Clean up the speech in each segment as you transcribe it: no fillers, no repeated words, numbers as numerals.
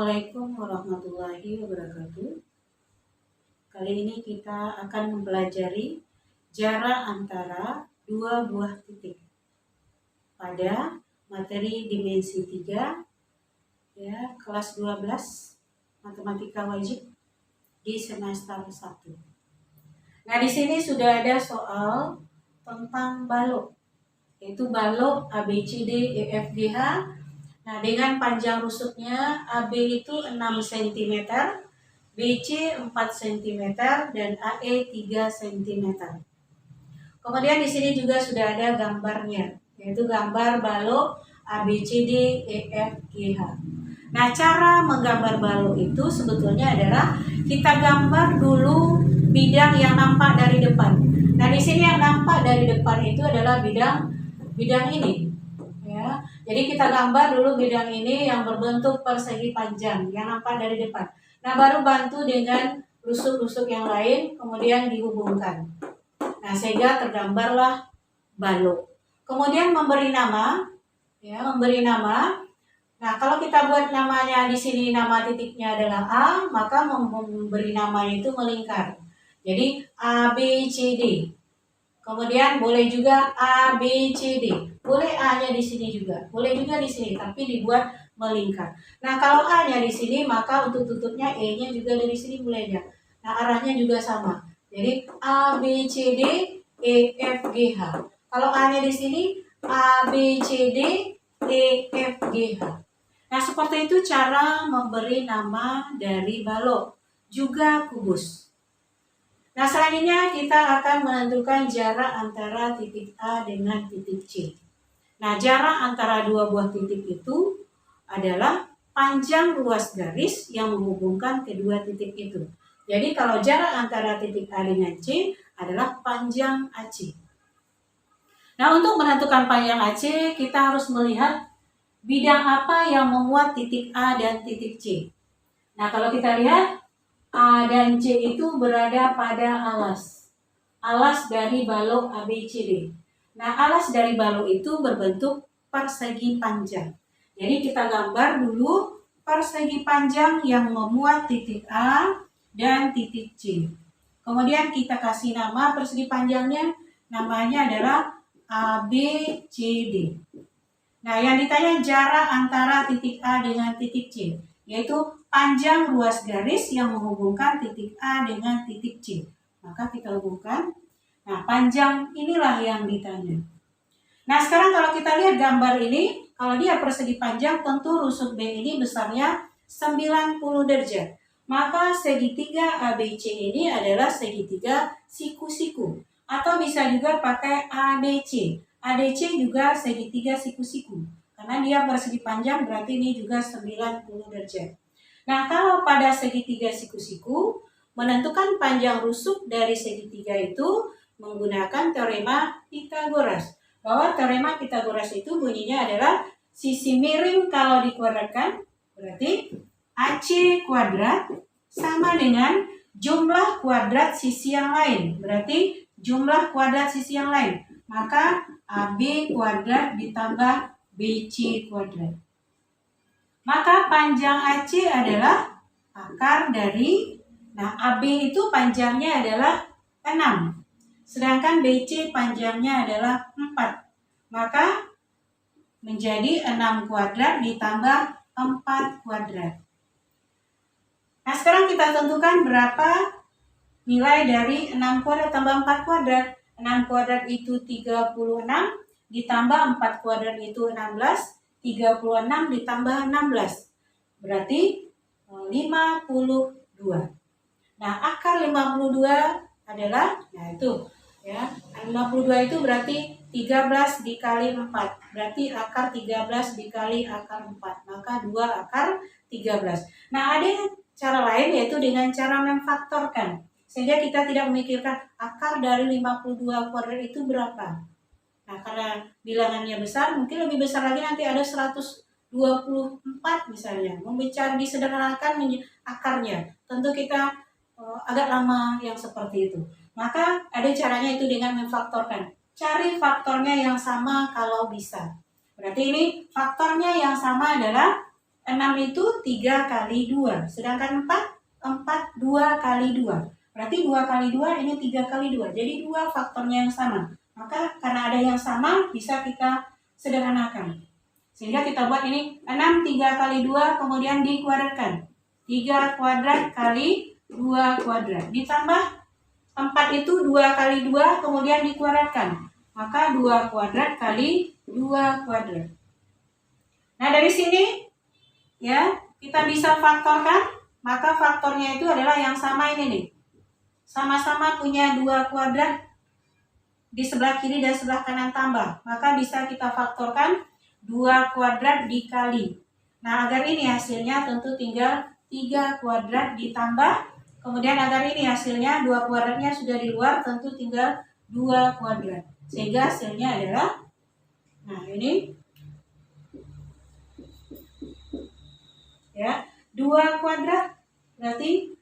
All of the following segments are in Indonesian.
Assalamualaikum warahmatullahi wabarakatuh. Kali ini kita akan mempelajari jarak antara dua buah titik pada materi dimensi 3 ya, kelas 12 matematika wajib di semester 1. Nah, di sini sudah ada soal tentang balok, yaitu balok ABCD EFGH. Nah, dengan panjang rusuknya AB itu 6 cm, BC 4 cm, dan AE 3 cm. Kemudian di sini juga sudah ada gambarnya, yaitu gambar balok ABCD EFGH. Nah, cara menggambar balok itu sebetulnya adalah kita gambar dulu bidang yang nampak dari depan. Nah, di sini yang nampak dari depan itu adalah bidang ini. Ya, jadi kita gambar dulu bidang ini yang berbentuk persegi panjang yang nampak dari depan. Nah, baru bantu dengan rusuk-rusuk yang lain, kemudian dihubungkan. Nah, sehingga tergambarlah balok. Kemudian memberi nama, ya, memberi nama. Nah, kalau kita buat namanya di sini, nama titiknya adalah A, maka memberi nama itu melingkar. Jadi A, B, C, D. Kemudian boleh juga A, B, C, D. Boleh A-nya di sini juga. Boleh juga di sini, tapi dibuat melingkar. Nah, kalau A-nya di sini, maka untuk tutupnya E-nya juga dari sini boleh aja. Nah, arahnya juga sama. Jadi A, B, C, D, E, F, G, H. Kalau A-nya di sini, A, B, C, D, E, F, G, H. Nah, seperti itu cara memberi nama dari balok. Juga kubus. Nah, selanjutnya kita akan menentukan jarak antara titik A dengan titik C. Nah, jarak antara dua buah titik itu adalah panjang ruas garis yang menghubungkan kedua titik itu. Jadi, kalau jarak antara titik A dengan C adalah panjang AC. Nah, untuk menentukan panjang AC, kita harus melihat bidang apa yang memuat titik A dan titik C. Nah, kalau kita lihat, A dan C itu berada pada alas dari balok ABCD. Nah, alas dari balok itu berbentuk persegi panjang. Jadi kita gambar dulu persegi panjang yang memuat titik A dan titik C. Kemudian kita kasih nama persegi panjangnya, namanya adalah ABCD. Nah, yang ditanya jarak antara titik A dengan titik C, yaitu panjang ruas garis yang menghubungkan titik A dengan titik C. Maka kita hubungkan. Nah, panjang inilah yang ditanya. Nah, sekarang kalau kita lihat gambar ini, kalau dia persegi panjang, tentu rusuk B ini besarnya 90 derajat. Maka segitiga ABC ini adalah segitiga siku-siku. Atau bisa juga pakai ADC. ADC juga segitiga siku-siku. Karena dia persegi panjang, berarti ini juga 90 derajat. Nah, kalau pada segitiga siku-siku, menentukan panjang rusuk dari segitiga itu menggunakan teorema Pythagoras. Bahwa teorema Pythagoras itu bunyinya adalah sisi miring kalau dikuadratkan, berarti AC kuadrat sama dengan jumlah kuadrat sisi yang lain. Berarti jumlah kuadrat sisi yang lain. Maka AB kuadrat ditambah BC kuadrat. Maka panjang AC adalah akar dari, nah AB itu panjangnya adalah 6. Sedangkan BC panjangnya adalah 4. Maka menjadi 6 kuadrat ditambah 4 kuadrat. Nah, sekarang kita tentukan berapa nilai dari 6 kuadrat tambah 4 kuadrat. 6 kuadrat itu 36, ditambah 4 kuadrat itu 16. 36 ditambah 16 berarti 52. Nah, akar 52 adalah, nah itu ya, 52 itu berarti 13 dikali 4. Berarti akar 13 dikali akar 4. Maka 2 akar 13. Nah, ada cara lain yaitu dengan cara memfaktorkan. Sehingga kita tidak memikirkan akar dari 52 kuadrat itu berapa. Nah, karena bilangannya besar, mungkin lebih besar lagi nanti ada 124 misalnya. Membicara disederhanakan akarnya. Tentu kita agak lama yang seperti itu. Maka ada caranya itu dengan memfaktorkan. Cari faktornya yang sama kalau bisa. Berarti ini faktornya yang sama adalah 6 itu 3 kali 2. Sedangkan 4 2 kali 2. Berarti 2 kali 2 ini 3 kali 2. Jadi 2 faktornya yang sama. Maka karena ada yang sama bisa kita sederhanakan. Sehingga kita buat ini 6 3 kali 2 kemudian dikuadratkan. 3 kuadrat kali 2 kuadrat. Ditambah 4 itu 2 kali 2 kemudian dikuadratkan. Maka 2 kuadrat kali 2 kuadrat. Nah dari sini ya kita bisa faktorkan. Maka faktornya itu adalah yang sama ini nih. Sama-sama punya 2 kuadrat. Di sebelah kiri dan sebelah kanan tambah. Maka bisa kita faktorkan 2 kuadrat dikali. Nah agar ini hasilnya tentu tinggal 3 kuadrat ditambah. Kemudian agar ini hasilnya 2 kuadratnya sudah di luar, tentu tinggal 2 kuadrat. Sehingga hasilnya adalah, nah ini ya 2 kuadrat. Berarti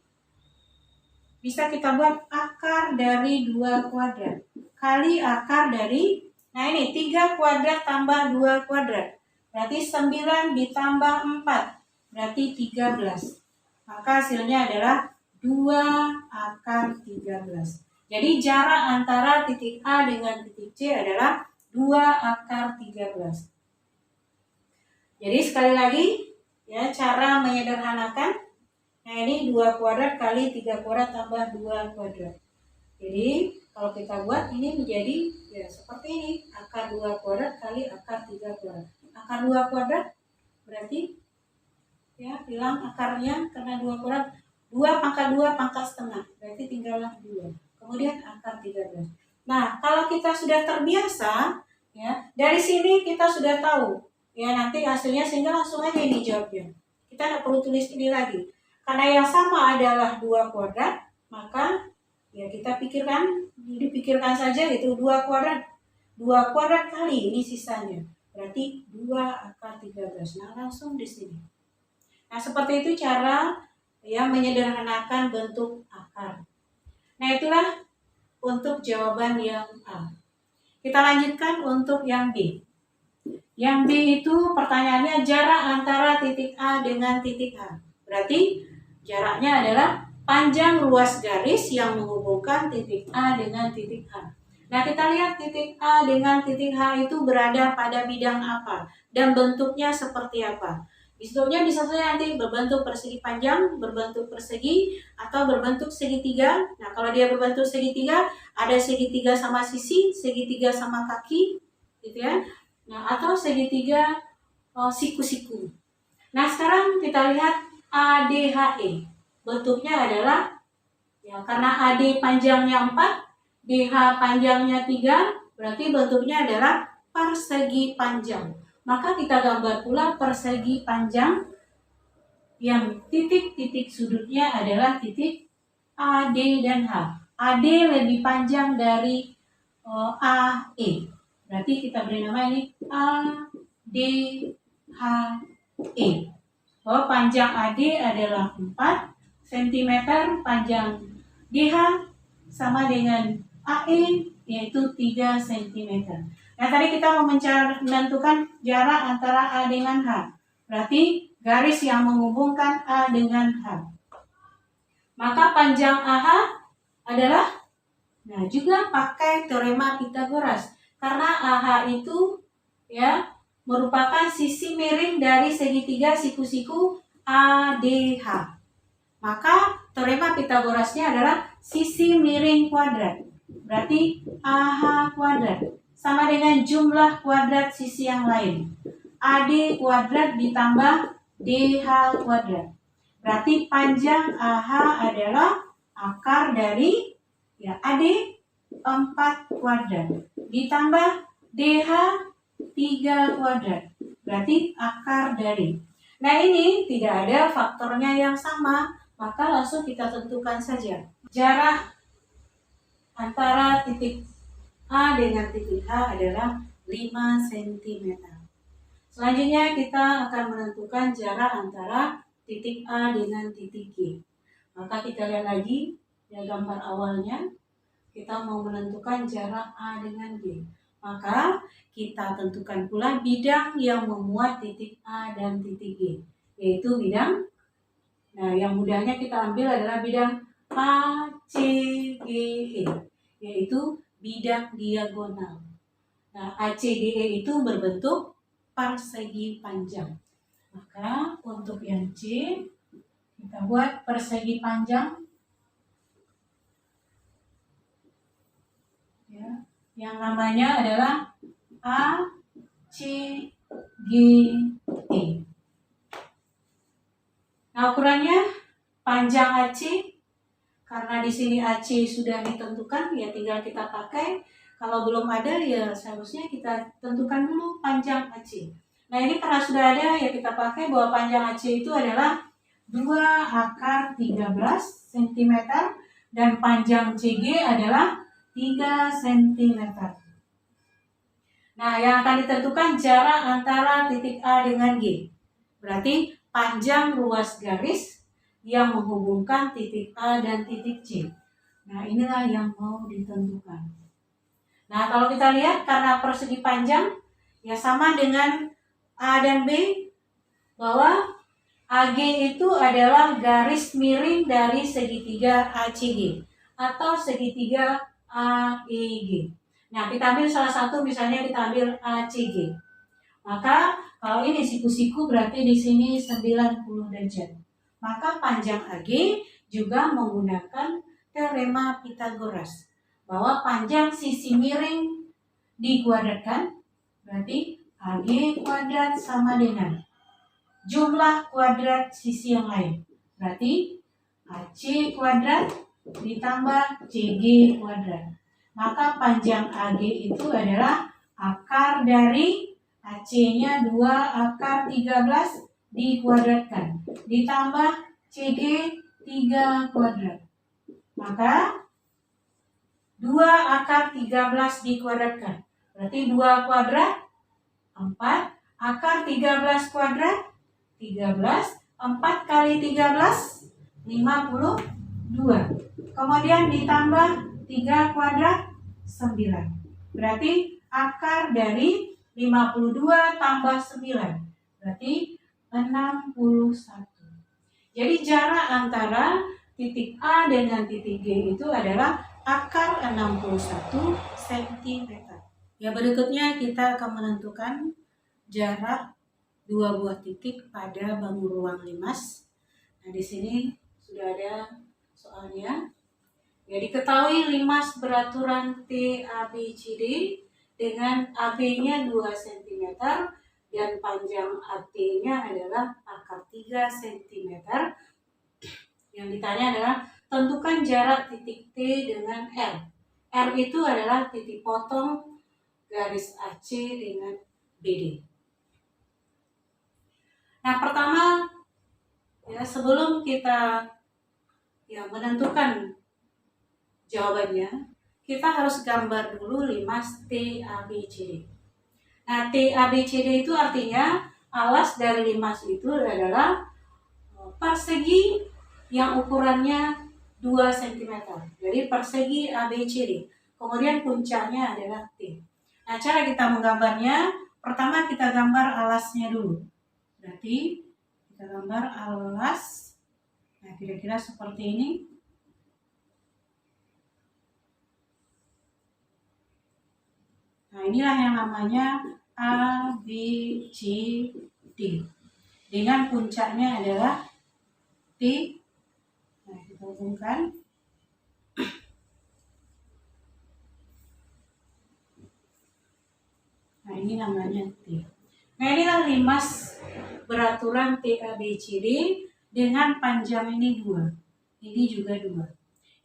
bisa kita buat akar dari 2 kuadrat kali akar dari, nah ini 3 kuadrat tambah 2 kuadrat. Berarti 9 ditambah 4. Berarti 13. Maka hasilnya adalah 2 akar 13. Jadi jarak antara titik A dengan titik C adalah 2 akar 13. Jadi sekali lagi ya cara menyederhanakan. Nah ini 2 kuadrat kali 3 kuadrat tambah 2 kuadrat. Jadi kalau kita buat ini menjadi ya seperti ini. Akar 2 kuadrat kali akar 3 kuadrat. Akar 2 kuadrat berarti ya hilang akarnya karena 2 kuadrat. 2 pangkat 2 pangkat setengah. Berarti tinggallah 2. Kemudian akar 13. Nah kalau kita sudah terbiasa ya dari sini kita sudah tahu ya nanti hasilnya, sehingga langsung aja ini jawabnya. Kita tidak perlu tulis ini lagi. Karena yang sama adalah 2 kuadrat, maka ya kita dipikirkan saja itu 2 kuadrat. 2 kuadrat kali ini sisanya. Berarti 2 akar 13. Nah langsung di sini. Nah seperti itu cara yang menyederhanakan bentuk akar. Nah itulah untuk jawaban yang A. Kita lanjutkan untuk yang B. Yang B itu pertanyaannya jarak antara titik A dengan titik H. Berarti jaraknya adalah panjang luas garis yang menghubungkan titik A dengan titik H. Nah kita lihat titik A dengan titik H itu berada pada bidang apa dan bentuknya seperti apa. Bentuknya bisa saja nanti berbentuk persegi panjang, berbentuk persegi, atau berbentuk segitiga. Nah kalau dia berbentuk segitiga, ada segitiga sama sisi, segitiga sama kaki, gitu ya. Nah atau segitiga siku-siku. Nah sekarang kita lihat ADHE. Bentuknya adalah ya karena AD panjangnya 4, DH panjangnya 3, berarti bentuknya adalah persegi panjang. Maka kita gambar pula persegi panjang yang titik-titik sudutnya adalah titik AD dan H. AD lebih panjang dari AE. Berarti kita beri nama ini ADHE. Bahwa panjang AD adalah 4 cm, panjang DH sama dengan AE yaitu 3 cm. Nah tadi kita mau menentukan jarak antara A dengan H. Berarti garis yang menghubungkan A dengan H. Maka panjang AH adalah, nah juga pakai teorema Pythagoras. Karena AH itu ya merupakan sisi miring dari segitiga siku-siku ADH. Maka teorema Pythagorasnya adalah sisi miring kuadrat. Berarti AH kuadrat sama dengan jumlah kuadrat sisi yang lain. AD kuadrat ditambah DH kuadrat. Berarti panjang AH adalah akar dari ya AD 4 kuadrat ditambah DH 3 kuadrat. Berarti akar dari. Nah ini tidak ada faktornya yang sama, maka langsung kita tentukan saja. Jarak antara titik A dengan titik H adalah 5 cm. Selanjutnya kita akan menentukan jarak antara titik A dengan titik G. Maka kita lihat lagi ya gambar awalnya. Kita mau menentukan jarak A dengan G. Maka kita tentukan pula bidang yang memuat titik A dan titik G. yaitu bidang. Nah, yang mudahnya kita ambil adalah bidang ACGE, yaitu bidang diagonal. Nah, ACGE itu berbentuk persegi panjang. Maka untuk yang C, kita buat persegi panjang. Ya, yang namanya adalah ACGE. Nah, ukurannya panjang AC, karena di sini AC sudah ditentukan, ya tinggal kita pakai. Kalau belum ada, ya seharusnya kita tentukan dulu panjang AC. Nah, ini karena sudah ada, ya kita pakai bahwa panjang AC itu adalah 2 akar 13 cm dan panjang CG adalah 3 cm. Nah, yang akan ditentukan jarak antara titik A dengan G. Berarti panjang ruas garis yang menghubungkan titik A dan titik C. Nah, inilah yang mau ditentukan. Nah, kalau kita lihat karena persegi panjang, ya sama dengan A dan B, bahwa AG itu adalah garis miring dari segitiga ACG atau segitiga AEG. Nah, kita ambil salah satu, misalnya kita ambil ACG. Maka kalau ini siku-siku berarti di sini 90 derajat. Maka panjang AG juga menggunakan teorema Pythagoras, bahwa panjang sisi miring dikuadratkan, berarti AG kuadrat sama dengan jumlah kuadrat sisi yang lain. Berarti AC kuadrat ditambah CG kuadrat. Maka panjang AG itu adalah akar dari AC-nya 2 akar 13 dikuadratkan ditambah CG 3 kuadrat. Maka 2 akar 13 dikuadratkan. Berarti 2 kuadrat 4, akar 13 kuadrat 13, 4 kali 13, 52. Kemudian ditambah 3 kuadrat, 9. Berarti akar dari 52 tambah 9. Berarti 61. Jadi jarak antara titik A dengan titik G itu adalah akar 61 cm. Ya, berikutnya kita akan menentukan jarak 2 buah titik pada bangun ruang limas. Nah, di sini sudah ada soalnya. Ya, diketahui limas beraturan TABCD dengan AB-nya 2 cm dan panjang AT-nya adalah akar 3 cm. Yang ditanya adalah tentukan jarak titik T dengan R. R itu adalah titik potong garis AC dengan BD. Nah, pertama, ya sebelum kita menentukan jawabannya, kita harus gambar dulu limas TABCD. Nah, TABCD itu artinya alas dari limas itu adalah persegi yang ukurannya 2 cm. Jadi persegi ABCD. Kemudian puncaknya adalah T. Nah, cara kita menggambarnya, pertama kita gambar alasnya dulu. Berarti kita gambar alas. Nah, kira-kira seperti ini. Nah, inilah yang namanya ABCD. Dengan puncaknya adalah T. Nah, kita hubungkan. Nah, ini namanya T. Nah, inilah limas beraturan TABCD dengan panjang ini 2. Ini juga 2.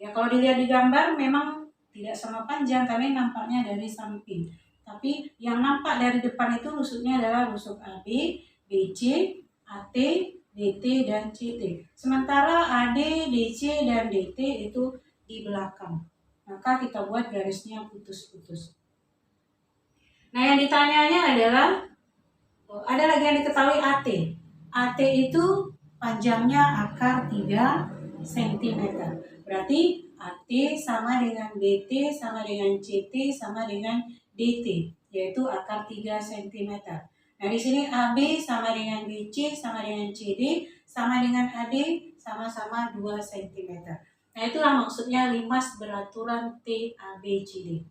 Ya, kalau dilihat di gambar memang tidak sama panjang karena nampaknya dari samping. Tapi yang nampak dari depan itu rusuknya adalah rusuk AB, BC, AT, DT, dan CT. Sementara AD, DC, dan DT itu di belakang. Maka kita buat garisnya putus-putus. Nah, yang ditanyanya adalah ada lagi yang diketahui AT. AT itu panjangnya akar 3 cm. Berarti AT sama dengan BT sama dengan CT sama dengan DT, yaitu akar 3 cm. Nah, di sini AB sama dengan BC sama dengan CD sama dengan AD sama-sama 2 cm. Nah, itulah maksudnya limas beraturan TABCD.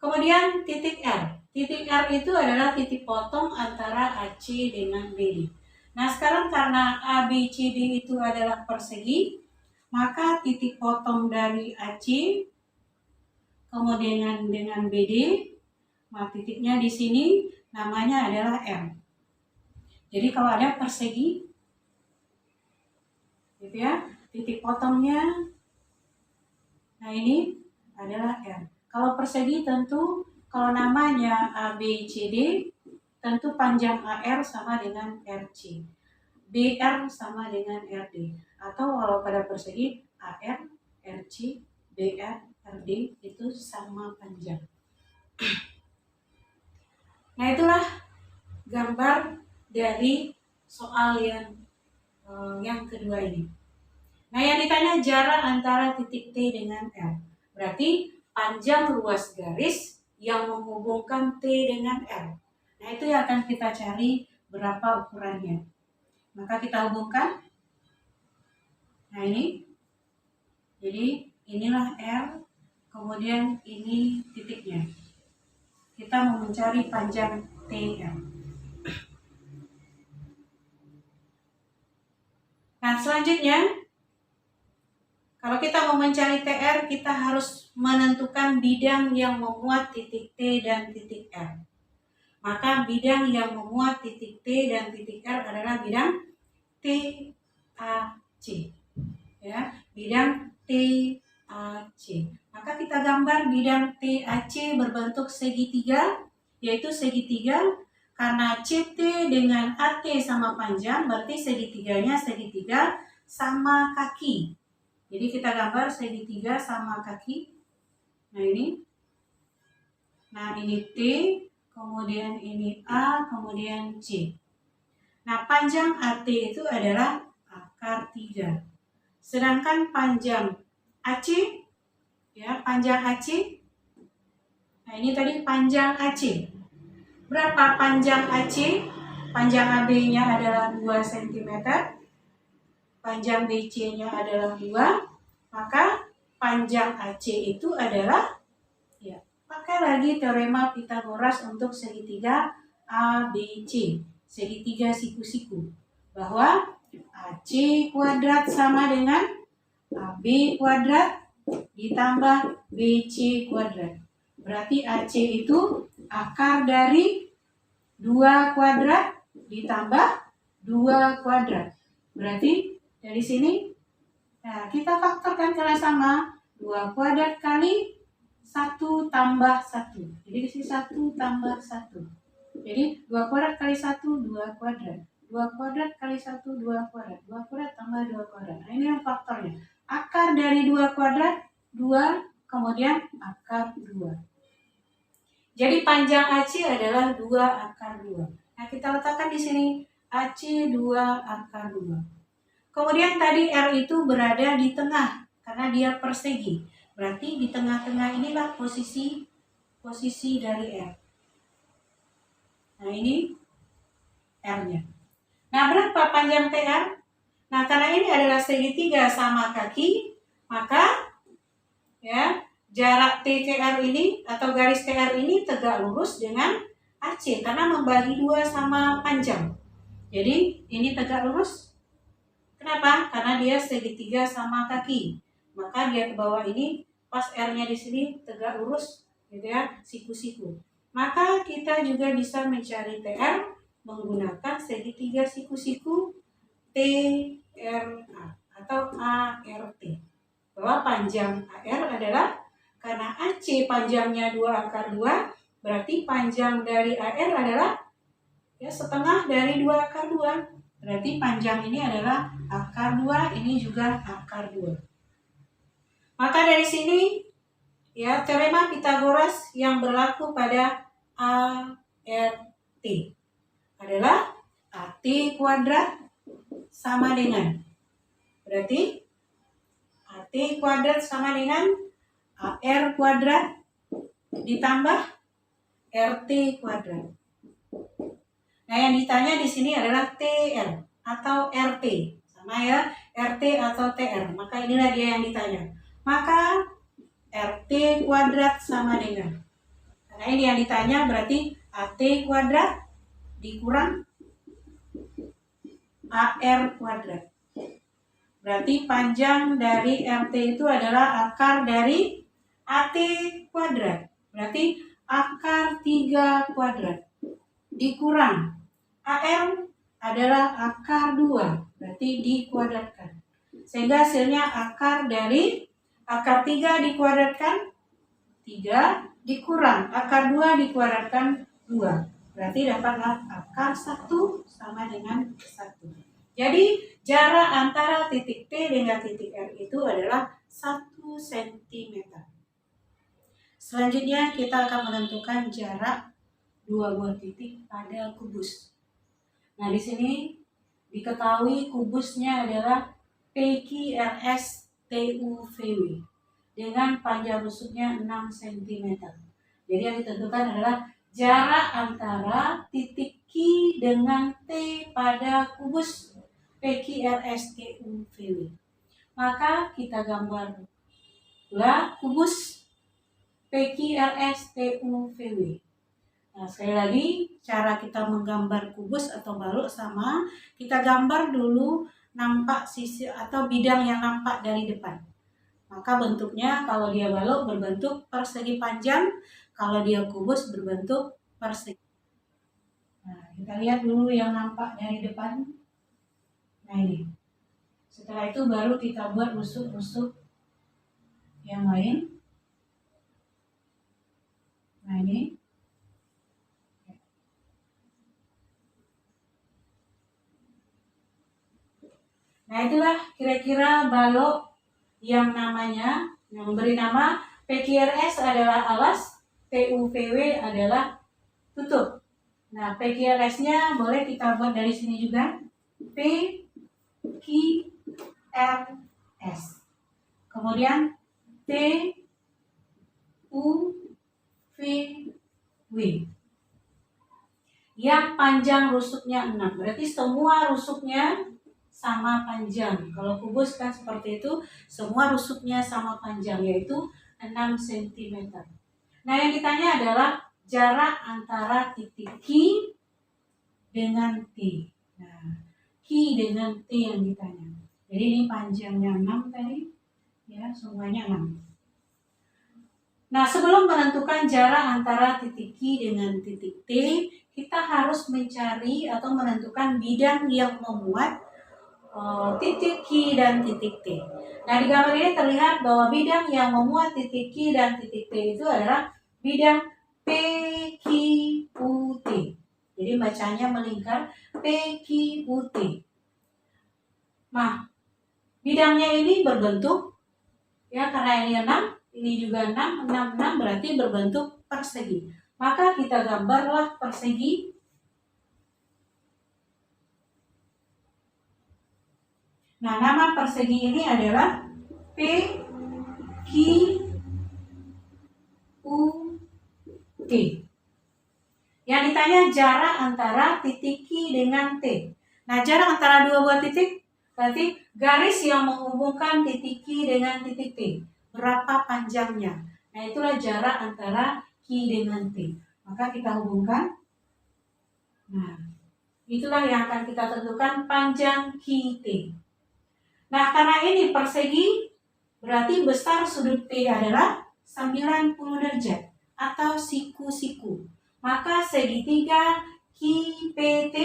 Kemudian titik R. Titik R itu adalah titik potong antara AC dengan BD. Nah, sekarang karena ABCD itu adalah persegi, maka titik potong dari AC kemudian dengan BD, maka titiknya di sini namanya adalah R. Jadi kalau ada persegi, gitu ya, titik potongnya, nah ini adalah R. Kalau persegi tentu, kalau namanya ABCD, tentu panjang AR sama dengan RC. BR sama dengan RD. Atau kalau pada persegi, AR, RC, BR, RD itu sama panjang. Nah, itulah gambar dari soal yang kedua ini. Nah, yang ditanya jarak antara titik T dengan R. Berarti panjang ruas garis yang menghubungkan T dengan R. Nah, itu yang akan kita cari berapa ukurannya. Maka kita hubungkan. Nah, ini. Jadi, inilah R, kemudian ini titiknya. Kita mau mencari panjang TR. Nah, selanjutnya, kalau kita mau mencari TR, kita harus menentukan bidang yang memuat titik T dan titik R. Maka bidang yang memuat titik T dan titik R adalah bidang TAC. Ya, bidang TAC. Maka kita gambar bidang TAC berbentuk segitiga, yaitu segitiga karena CT dengan AT sama panjang, berarti segitiganya segitiga sama kaki. Jadi kita gambar segitiga sama kaki. Nah, ini. Nah, ini T, kemudian ini A, kemudian C. Nah, panjang AT itu adalah akar 3. Sedangkan panjang AC, ya, panjang AC. Nah, ini tadi panjang AC. Berapa panjang AC? Panjang AB-nya adalah 2 cm. Panjang BC-nya adalah 2. Maka panjang AC itu adalah, ya, pakai lagi teorema Pythagoras untuk segitiga ABC. Segitiga siku-siku. Bahwa AC kuadrat sama dengan AB kuadrat ditambah BC kuadrat. Berarti AC itu akar dari 2 kuadrat ditambah 2 kuadrat. Berarti dari sini, nah, kita faktorkan karena sama. 2 kuadrat kali 1 tambah 1. Jadi di sini 1 tambah 1. Jadi 2 kuadrat kali 1, 2 kuadrat. 2 kuadrat kali 1, 2 kuadrat. 2 kuadrat tambah 2 kuadrat. Nah, ini yang faktornya. Akar dari 2 kuadrat, 2, kemudian akar 2. Jadi panjang AC adalah 2 akar 2. Nah, kita letakkan di sini AC 2 akar 2. Kemudian tadi R itu berada di tengah karena dia persegi. Berarti di tengah-tengah inilah posisi dari R. Nah, ini R-nya. Nah, berapa panjang TR? Nah, karena ini adalah segitiga sama kaki, maka, ya, jarak T ke R ini atau garis TR ini tegak lurus dengan AC karena membagi 2 sama panjang. Jadi ini tegak lurus. Kenapa? Karena dia segitiga sama kaki. Maka dia ke bawah ini pas R-nya di sini tegak lurus, gitu ya, siku-siku. Maka kita juga bisa mencari TR menggunakan segitiga siku-siku TRA atau ART. Bahwa panjang AR adalah karena AC panjangnya 2 akar 2, berarti panjang dari AR adalah, ya, setengah dari 2 akar 2. Berarti panjang ini adalah akar 2, ini juga akar 2. Maka dari sini, ya, teorema Pythagoras yang berlaku pada ART adalah AT kuadrat sama dengan, berarti AT kuadrat sama dengan AR kuadrat ditambah RT kuadrat. Nah, yang ditanya di sini adalah TR atau RT. Sama ya, RT atau TR. Maka inilah dia yang ditanya. Maka RT kuadrat sama dengan, karena ini yang ditanya berarti AT kuadrat dikurang AR kuadrat. Berarti panjang dari RT itu adalah akar dari AT kuadrat. Berarti akar 3 kuadrat. Dikurang AR adalah akar 2. Berarti dikuadratkan. Sehingga hasilnya akar dari akar 3 dikuadratkan 3 dikurang akar 2 dikuadratkan 2. Berarti dapatlah akar 1 sama dengan 1. Jadi jarak antara titik T dengan titik R itu adalah 1 cm. Selanjutnya kita akan menentukan jarak dua buah titik pada kubus. Nah, di sini diketahui kubusnya adalah PQRS TUVW dengan panjang rusuknya 6 cm. Jadi yang ditentukan adalah jarak antara titik Q dengan T pada kubus PQRSTUVW. Maka kita gambarlah kubus PQRSTUVW. Nah, sekali lagi cara kita menggambar kubus atau balok sama, kita gambar dulu nampak sisi atau bidang yang nampak dari depan. Maka bentuknya kalau dia balok berbentuk persegi panjang, kalau dia kubus berbentuk persegi. Nah, kita lihat dulu yang nampak dari depan. Nah, ini. Setelah itu baru kita buat rusuk-rusuk yang lain. Nah, ini. Nah, itulah kira-kira balok yang memberi nama PQRS adalah alas, TUVW adalah tutup. Nah, PQRS-nya boleh kita buat dari sini juga. PQRS. Kemudian TUVW. Yang panjang rusuknya 6. Berarti semua rusuknya sama panjang. Kalau kubus kan seperti itu, semua rusuknya sama panjang, yaitu 6 cm. Nah, yang ditanya adalah jarak antara titik Q dengan T. Nah, Q dengan T yang ditanya. Jadi ini panjangnya 6 tadi, ya, semuanya 6. Nah, sebelum menentukan jarak antara titik Q dengan titik T, kita harus mencari atau menentukan bidang yang memuat titik Q dan titik T. Nah, di gambar ini terlihat bahwa bidang yang memuat titik Q dan titik T itu adalah bidang PQUT. Jadi bacanya melingkar PQUT. Nah, bidangnya ini berbentuk, ya, karena ini 6, ini juga 6, 6, 6 berarti berbentuk persegi. Maka kita gambarlah persegi. Nah, nama persegi ini adalah PQUT. Yang ditanya jarak antara titik Q dengan T. Nah, jarak antara dua buah titik berarti garis yang menghubungkan titik Q dengan titik T. Berapa panjangnya? Nah, itulah jarak antara Q dengan T. Maka kita hubungkan. Nah, itulah yang akan kita tentukan panjang QT. Nah, karena ini persegi, berarti besar sudut P adalah 90 derajat atau siku-siku. Maka segitiga QPT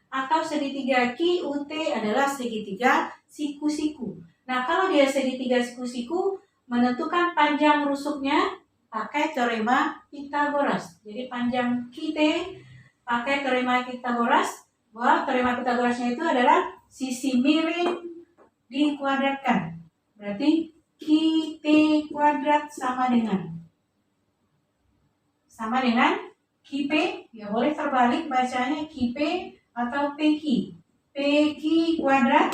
atau segitiga QUT adalah segitiga siku-siku. Nah, kalau dia segitiga siku-siku, menentukan panjang rusuknya pakai teorema Pythagoras. Jadi panjang QT pakai teorema Pythagoras, bahwa teorema Pythagorasnya itu adalah sisi miring dikuadratkan. Berarti QT kuadrat sama dengan QP, ya boleh terbalik bacanya QP atau PQ. PQ kuadrat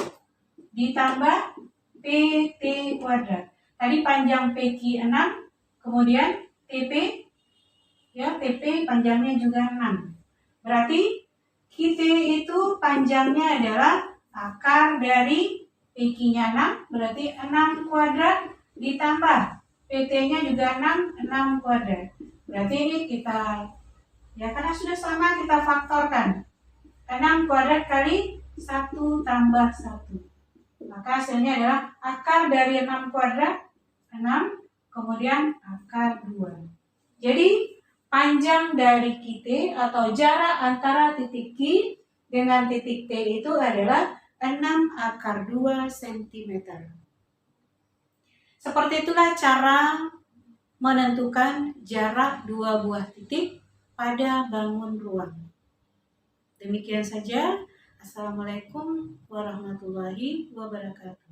ditambah PT kuadrat. Tadi panjang PQ 6, kemudian TP, ya, TP panjangnya juga 6. Berarti QT itu panjangnya adalah akar dari PQ-nya 6, berarti 6 kuadrat ditambah PT-nya juga 6 kuadrat. Berarti ini kita, ya karena sudah sama, kita faktorkan. 6 kuadrat kali 1 tambah 1. Maka hasilnya adalah akar dari 6 kuadrat, 6, kemudian akar 2. Jadi panjang dari QT atau jarak antara titik Q dengan titik T itu adalah 6 akar 2 cm. Seperti itulah cara menentukan jarak dua buah titik pada bangun ruang. Demikian saja. Assalamualaikum warahmatullahi wabarakatuh.